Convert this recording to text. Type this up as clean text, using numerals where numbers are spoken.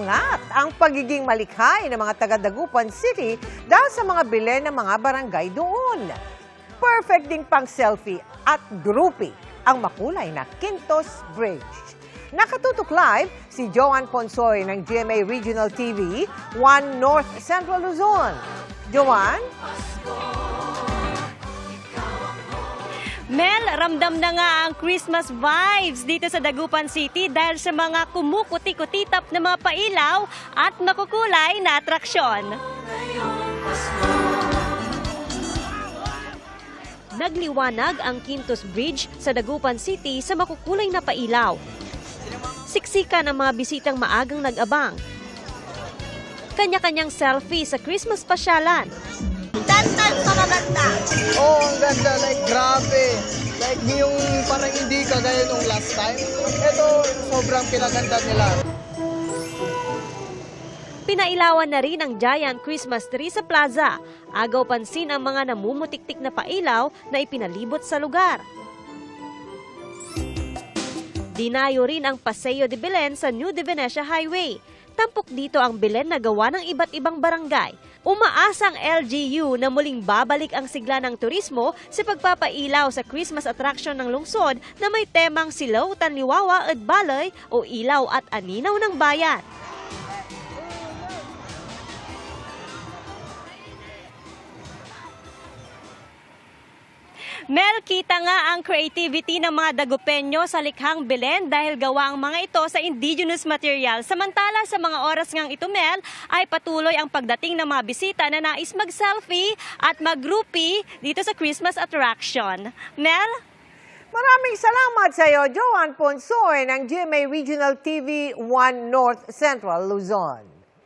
Umangat ang pagiging malikhain ng mga taga Dagupan City dahil sa mga bilen ng mga barangay doon. Perfect ding pang-selfie at groupie ang makulay na Quintos Bridge. Nakatutok live si Joanne Ponsoy ng GMA Regional TV, 1 North Central Luzon. Joanne? Mel, ramdam na nga ang Christmas vibes dito sa Dagupan City dahil sa mga kumukuti-kutitap na mga pailaw at makukulay na atraksyon. Nagliwanag ang Quintos Bridge sa Dagupan City sa makukulay na pailaw. Siksikan ang mga bisitang maagang nag-abang. Kanya-kanyang selfie sa Christmas pasyalan. Tantan ka maganda. Oo, ang ganda. Like, grabe. Like, yung parang hindi kagaya nung last time. Ito, sobrang pinaganda nila. Pinailawan na rin ang giant Christmas tree sa plaza. Agaw pansin ang mga namumutiktik na pailaw na ipinalibot sa lugar. Dinayo rin ang Paseo de Belen sa New de Venecia Highway. Tampok dito ang Belen na gawa ng iba't ibang barangay. Umaasang LGU na muling babalik ang sigla ng turismo sa pagpapailaw sa Christmas attraction ng lungsod na may temang Silaw, Tanliwawa at Balay o Ilaw at Aninaw ng Bayan. Mel, kita nga ang creativity ng mga Dagupenyo sa likhang Belen dahil gawa ang mga ito sa indigenous material. Samantala sa mga oras ngang ito, Mel, ay patuloy ang pagdating ng mga bisita na nais mag-selfie at mag-groupie dito sa Christmas attraction. Mel? Maraming salamat sa iyo, Joanne Ponsoy ng GMA Regional TV 1 North Central Luzon.